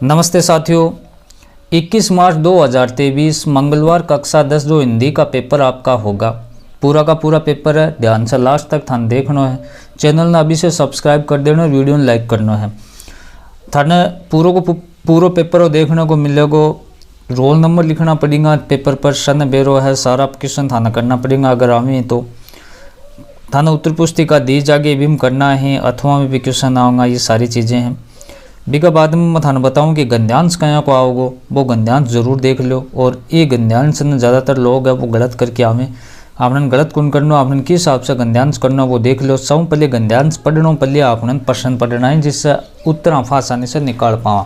नमस्ते साथियों, 21 मार्च 2023 मंगलवार कक्षा 10 जो हिंदी का पेपर आपका होगा, पूरा का पूरा पेपर है। ध्यान से लास्ट तक थाने देखना है। चैनल ने अभी से सब्सक्राइब कर देना, वीडियो ने लाइक करना है। थाने पूरा पेपर देखने को मिलेगा। रोल नंबर लिखना पड़ेगा पेपर पर, सन बेरो है, सारा क्वेश्चन थाना करना पड़ेगा। अगर आवे तो थाना उत्तर पुस्तिका दी जागे भी करना है, अथवा में भी क्वेश्चन आऊँगा। ये सारी चीज़ें हैं। बिका बाद में मैं थाने बताऊँ कि गद्यांश कहाँ को आओगे, वो गद्यांश जरूर देख लो। और ये गद्यांश में ज़्यादातर लोग है वो गलत करके आवे। आपने गलत कौन करना, आपने किस हिसाब से गद्यांश करना वो देख लो। सब पहले गद्यांश पढ़ना, पहले आपने प्रश्न पढ़ना है जिससे उत्तर आप आसानी से निकाल पावा।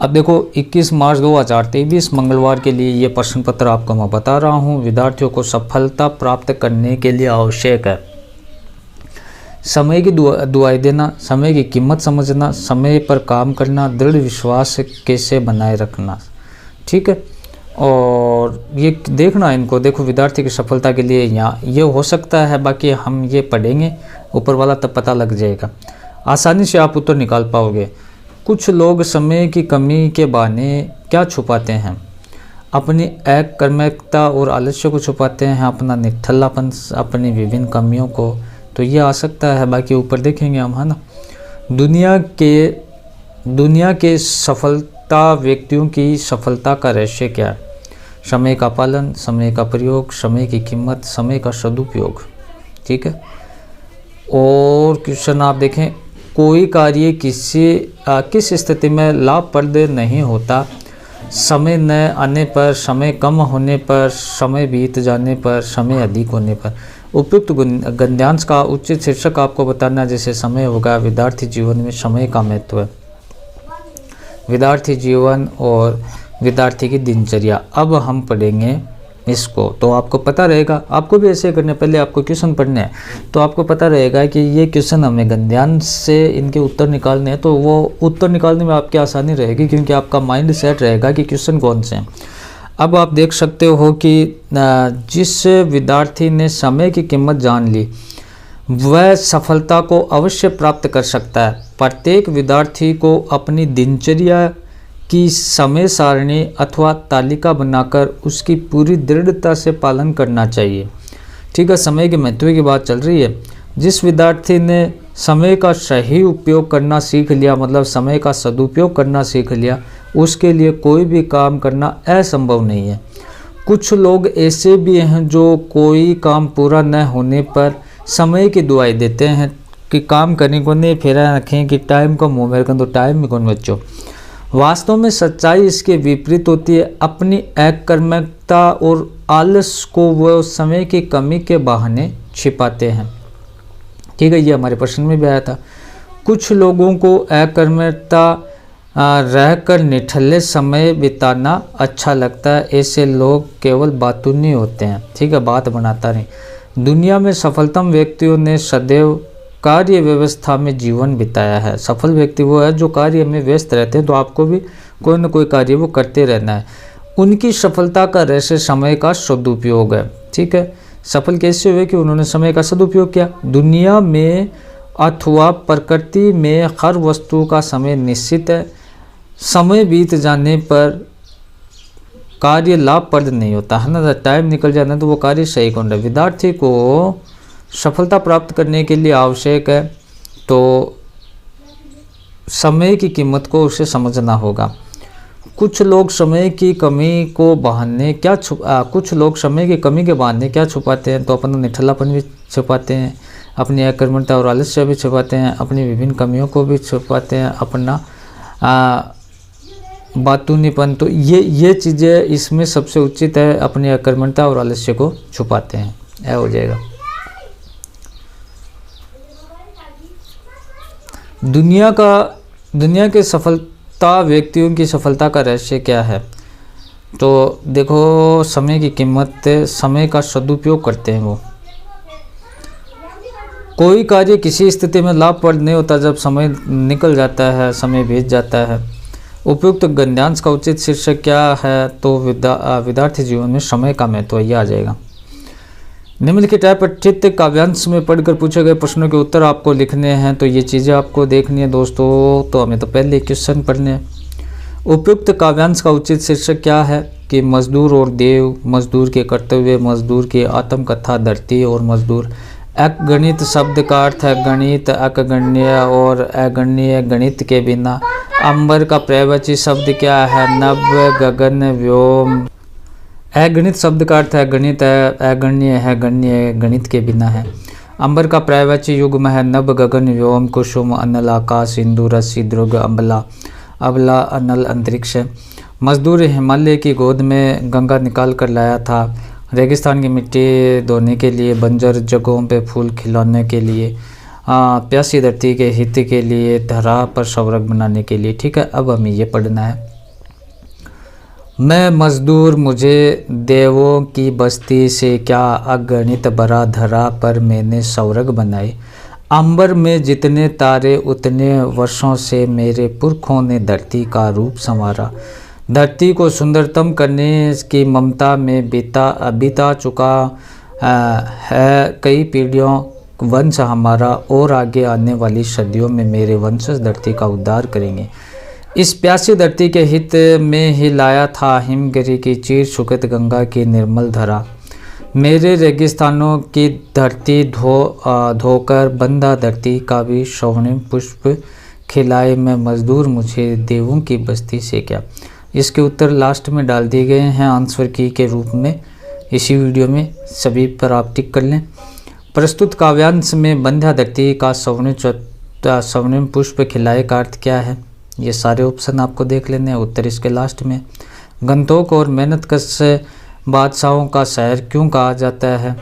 अब देखो 21 मार्च 2023 मंगलवार के लिए ये प्रश्न पत्र आपको मैं बता रहा हूँ। विद्यार्थियों को सफलता प्राप्त करने के लिए आवश्यक है समय की दुआई देना, समय की कीमत समझना, समय पर काम करना, दृढ़ विश्वास कैसे बनाए रखना। ठीक है, और ये देखना इनको। देखो विद्यार्थी की सफलता के लिए यहाँ ये हो सकता है, बाकी हम ये पढ़ेंगे ऊपर वाला तब पता लग जाएगा। आसानी से आप उत्तर निकाल पाओगे। कुछ लोग समय की कमी के बहाने क्या छुपाते हैं? अपनी अकर्मकता और आलस्य को छुपाते हैं, अपना निठल्लापन, अपनी विभिन्न कमियों को। तो ये आ सकता है, बाकी ऊपर देखेंगे हम, है ना। दुनिया के सफलता व्यक्तियों की सफलता का रहस्य क्या है? समय का पालन, समय का प्रयोग, समय की कीमत, समय का सदुपयोग। ठीक है, और क्वेश्चन आप देखें, कोई कार्य किस स्थिति में लाभप्रद नहीं होता? समय न आने पर, समय कम होने पर, समय बीत जाने पर, समय अधिक होने पर। उपयुक्त गद्यांश का उचित शीर्षक आपको बताना, जैसे समय होगा विद्यार्थी जीवन में समय का महत्व है, विद्यार्थी जीवन और विद्यार्थी की दिनचर्या। अब हम पढ़ेंगे इसको, तो आपको पता रहेगा। आपको भी ऐसे करने, पहले आपको क्वेश्चन पढ़ने हैं तो आपको पता रहेगा कि ये क्वेश्चन हमें गद्यांश से इनके उत्तर निकालने हैं। तो वो उत्तर निकालने में आपकी आसानी रहेगी, क्योंकि आपका माइंड सेट रहेगा कि क्वेश्चन कौन से हैं। अब आप देख सकते हो कि जिस विद्यार्थी ने समय की कीमत जान ली वह सफलता को अवश्य प्राप्त कर सकता है। प्रत्येक विद्यार्थी को अपनी दिनचर्या की समय सारणी अथवा तालिका बनाकर उसकी पूरी दृढ़ता से पालन करना चाहिए। ठीक है, समय के महत्व की बात चल रही है। जिस विद्यार्थी ने समय का सही उपयोग करना सीख लिया, मतलब समय का सदुपयोग करना सीख लिया, उसके लिए कोई भी काम करना असंभव नहीं है। कुछ लोग ऐसे भी हैं जो कोई काम पूरा न होने पर समय की दुआई देते हैं कि काम करने को नहीं, फेरा रखें कि टाइम का मुँह मेरे को, तो टाइम में कौन बच्चों। वास्तव में सच्चाई इसके विपरीत होती है। अपनी अकर्मकता और आलस को वह समय की कमी के बहाने छिपाते हैं। ठीक है, ये हमारे प्रश्न में भी आया था। कुछ लोगों को अकर्मकता रहकर निठल्ले समय बिताना अच्छा लगता है। ऐसे लोग केवल बातूनी होते हैं। ठीक है, बात बनाता नहीं। दुनिया में सफलतम व्यक्तियों ने सदैव कार्य व्यवस्था में जीवन बिताया है। सफल व्यक्ति वो है जो कार्य में व्यस्त रहते हैं, तो आपको भी कोई ना कोई कार्य वो करते रहना है। उनकी सफलता का रहस्य समय का सदुपयोग है। ठीक है, सफल कैसे हुए कि उन्होंने समय का सदुपयोग किया। दुनिया में अथवा प्रकृति में हर वस्तु का समय निश्चित है। समय बीत जाने पर कार्य लाभप्रद नहीं होता, है ना। टाइम निकल जाना तो वो कार्य सही कौन रहे। विद्यार्थी को सफलता प्राप्त करने के लिए आवश्यक है तो समय की कीमत को उसे समझना होगा। कुछ लोग समय की कमी को बहाने कुछ लोग समय की कमी के बहाने क्या छुपाते हैं? तो अपना निठल्लापन भी छुपाते हैं, अपनी अकर्मकता और आलस्य भी छुपाते हैं, अपनी विभिन्न कमियों को भी छुपाते हैं, अपना बातूनीपन। तो ये चीज़ें इसमें सबसे उचित है, अपनी अकर्मकता और आलस्य को छुपाते हैं। यह हो जाएगा। दुनिया के सफलता व्यक्तियों की सफलता का रहस्य क्या है? तो देखो, समय की कीमत, समय का सदुपयोग करते हैं वो। कोई कार्य किसी स्थिति में लाभप्रद नहीं होता जब समय निकल जाता है, समय बीत जाता है। उपयुक्त गद्यांश का उचित शीर्षक क्या है? तो विद्यार्थी जीवन में समय का महत्व, ये आ जाएगा। निम्नलिखित पठित काव्यांश में पढ़कर पूछे गए प्रश्नों के उत्तर आपको लिखने हैं। तो ये चीज़ें आपको देखनी है दोस्तों। तो हमें तो पहले क्वेश्चन पढ़ने हैं। उपयुक्त काव्यांश का उचित शीर्षक क्या है कि मजदूर और देव, मजदूर के कर्तव्य, मजदूर की आत्मकथा, धरती और मजदूर। अगणित शब्द का अर्थ है गणित, अगण्य और अगण्य, गणित के बिना। अंबर का पर्यायवाची शब्द क्या है? नभ, गगन, व्योम। अगणित शब्द का अर्थ है गणित, अगण्य है गण्य, गणित के बिना है। अंबर का पर्यायवाची युग्म है नभ, गगन, व्योम, कुसुम, अनल, आकाश, इंदु, रस्सी, ध्रुव, अम्बला, अबला, अनल, अंतरिक्ष। मजदूर हिमालय की गोद में गंगा निकाल कर लाया था, रेगिस्तान की मिट्टी धोने के लिए, बंजर जगहों पे फूल खिलाने के लिए, प्यासी धरती के हित के लिए, धरा पर स्वर्ग बनाने के लिए। ठीक है, अब हमें ये पढ़ना है। मैं मजदूर, मुझे देवों की बस्ती से क्या अगणित भरा, धरा पर मैंने स्वर्ग बनाए। अंबर में जितने तारे उतने वर्षों से मेरे पुरखों ने धरती का रूप संवारा। धरती को सुंदरतम करने की ममता में बीता चुका है कई पीढ़ियों वंश हमारा, और आगे आने वाली सदियों में मेरे वंशज धरती का उद्धार करेंगे। इस प्यासी धरती के हित में ही लाया था हिमगिरी की चीर शुकत गंगा की निर्मल धरा। मेरे रेगिस्तानों की धरती धोकर बंधा धरती का भी स्वर्णिम पुष्प खिलाए। मैं मजदूर, मुझे देवों की बस्ती से क्या। इसके उत्तर लास्ट में डाल दिए गए हैं आंसर की के रूप में इसी वीडियो में, सभी पर आप टिक कर लें। प्रस्तुत काव्यांश में बंध्या धरती का स्वर्णिम पुष्प खिलाए का अर्थ क्या है? ये सारे ऑप्शन आपको देख लेने हैं, उत्तर इसके लास्ट में। गंतोक और मेहनतकश बादशाहों का शहर क्यों कहा जाता है?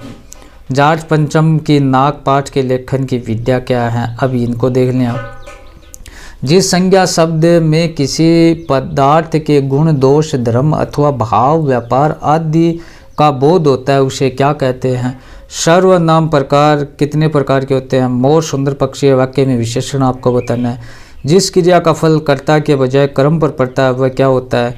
जाट पंचम की नाग पाठ के लेखन की विद्या क्या है? अब इनको देख लें आप। जिस संज्ञा शब्द में किसी पदार्थ के गुण, दोष, धर्म अथवा भाव, व्यापार आदि का बोध होता है उसे क्या कहते हैं? सर्वनाम प्रकार कितने प्रकार के होते हैं? मोर, सुंदर, पक्षी। वाक्य में विशेषण आपको बताना है। जिस क्रिया का फल कर्ता के बजाय कर्म पर पड़ता है वह क्या होता है?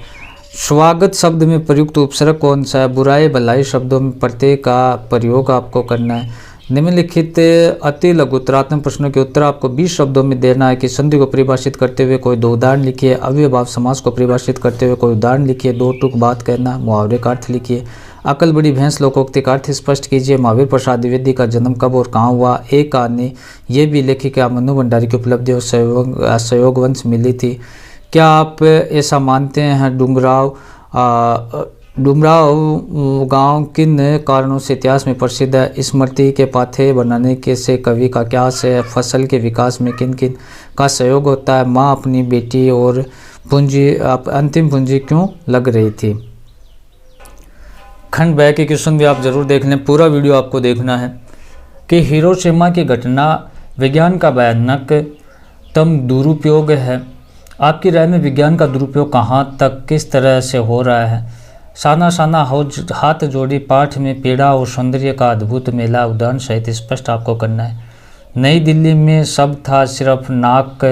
स्वागत शब्द में प्रयुक्त उपसर्ग कौन सा है? बुराई, भलाई शब्दों में प्रत्येक का प्रयोग आपको करना है। निम्नलिखित अति लघुतरात्मक प्रश्नों के उत्तर आपको 20 शब्दों में देना है कि संधि को परिभाषित करते हुए कोई 2 उदाहरण लिखिए, अव्ययभाव समास को परिभाषित करते हुए कोई उदाहरण लिखिए, 2 टूक बात कहना, मुहावरे का अर्थ लिखिए, अकल बड़ी भैंस लोकोक्ति का अर्थ स्पष्ट कीजिए, महावीर प्रसाद द्विवेदी का जन्म कब और कहाँ हुआ, एक कहानी ये भी लिखी क्या मनु भंडारी की उपलब्धि और सहयोगवंश मिली थी। क्या आप ऐसा मानते हैं? डुमराव गांव किन कारणों से इतिहास में प्रसिद्ध है? स्मृति के पाथे बनाने के से कवि का क्या आशय? फसल के विकास में किन किन का सहयोग होता है? माँ अपनी बेटी और पूंजी अंतिम पूंजी क्यों लग रही थी? खंड ब के क्वेश्चन भी आप जरूर देख लें, पूरा वीडियो आपको देखना है। कि हिरोशिमा की घटना विज्ञान का भयानकतम दुरुपयोग है। आपकी राय में विज्ञान का दुरुपयोग कहाँ तक किस तरह से हो रहा है? साना साना हाथ जोड़ी पाठ में पीड़ा और सौंदर्य का अद्भुत मेला उदाहरण सहित स्पष्ट आपको करना है। नई दिल्ली में सब था सिर्फ नाक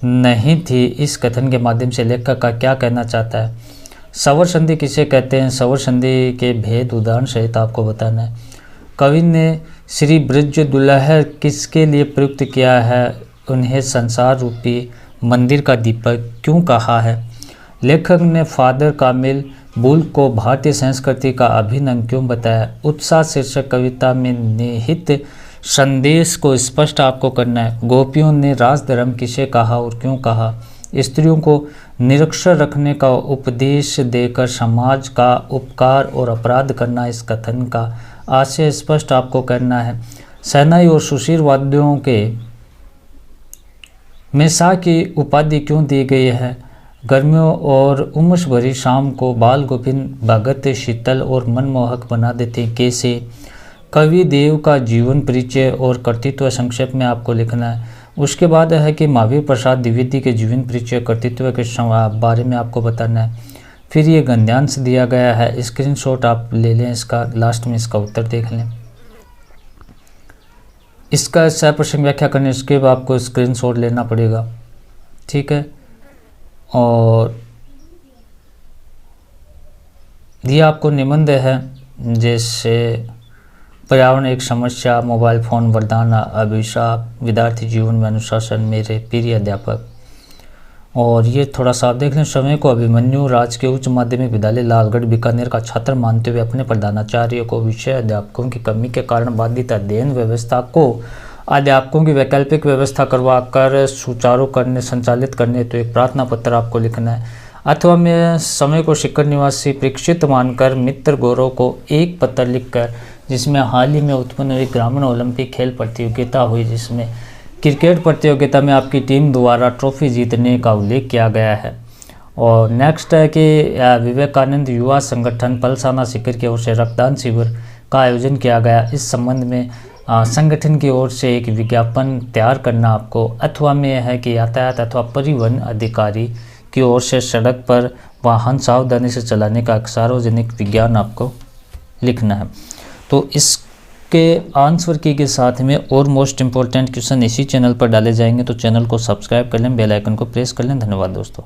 नहीं थी। इस कथन के माध्यम से लेखक का क्या कहना चाहता है? सवर संधि किसे कहते हैं? सवर संधि के भेद उदाहरण सहित आपको बताना है। कवि ने श्री ब्रज दुल्हर किसके लिए प्रयुक्त किया है? उन्हें संसार रूपी मंदिर का दीपक क्यों कहा है? लेखक ने फादर कामिल बुल्क को भारतीय संस्कृति का अभिन्न अंग क्यों बताया? उत्साह शीर्षक कविता में निहित संदेश को स्पष्ट आपको करना है। गोपियों ने राजधर्म किसे कहा और क्यों कहा? स्त्रियों को निरक्षर रखने का उपदेश देकर समाज का उपकार और अपराध करना इस कथन का आशय स्पष्ट आपको करना है। शहनाई और सुशील वाद्यों के में शाह की उपाधि क्यों दी गई है? गर्मियों और उमस भरी शाम को बाल गोविंद भगत शीतल और मनमोहक बना देते कैसे? कवि देव का जीवन परिचय और कर्तृत्व संक्षेप में आपको लिखना है। उसके बाद है कि महावीर प्रसाद द्विवेदी के जीवन परिचय कर्तृत्व के बारे में आपको बताना है। फिर ये गद्यांश दिया गया है, स्क्रीनशॉट आप ले लें, इसका लास्ट में इसका उत्तर देख लें। इसका सप्रसंग व्याख्या करने इसके बाद आपको स्क्रीनशॉट लेना पड़ेगा, ठीक है। और ये आपको निबंध है जैसे पर्यावरण एक समस्या, मोबाइल फ़ोन वरदान, अभिशाप, विद्यार्थी जीवन में अनुशासन, मेरे प्रिय अध्यापक। और ये थोड़ा सा आप देख लें। समय को अभिमन्यु राजकीय उच्च माध्यमिक विद्यालय लालगढ़ बीकानेर का छात्र मानते हुए अपने प्रधानाचार्य को विषय अध्यापकों की कमी के कारण बाधित अध्ययन व्यवस्था को अध्यापकों की वैकल्पिक व्यवस्था करवा कर सुचारू करने संचालित करने तो एक प्रार्थना पत्र आपको लिखना है। अथवा में समय को शिखर निवासी परीक्षित मानकर मित्र गौरव को एक पत्र लिखकर, जिसमें हाल ही में उत्पन्न हुई ग्रामीण ओलंपिक खेल प्रतियोगिता हुई जिसमें क्रिकेट प्रतियोगिता में आपकी टीम द्वारा ट्रॉफी जीतने का उल्लेख किया गया है। और नेक्स्ट है कि विवेकानंद युवा संगठन पलसाना सीकर की ओर से रक्तदान शिविर का आयोजन किया गया। इस संबंध में संगठन की ओर से एक विज्ञापन तैयार करना आपको। अथवा में है कि यातायात अथवा परिवहन अधिकारी की ओर से सड़क पर वाहन सावधानी से चलाने का सार्वजनिक विज्ञान आपको लिखना है। तो इसके आंसर की के साथ में और मोस्ट इम्पोर्टेंट क्वेश्चन इसी चैनल पर डाले जाएंगे, तो चैनल को सब्सक्राइब कर लें, बेल आइकन को प्रेस कर लें। धन्यवाद दोस्तों।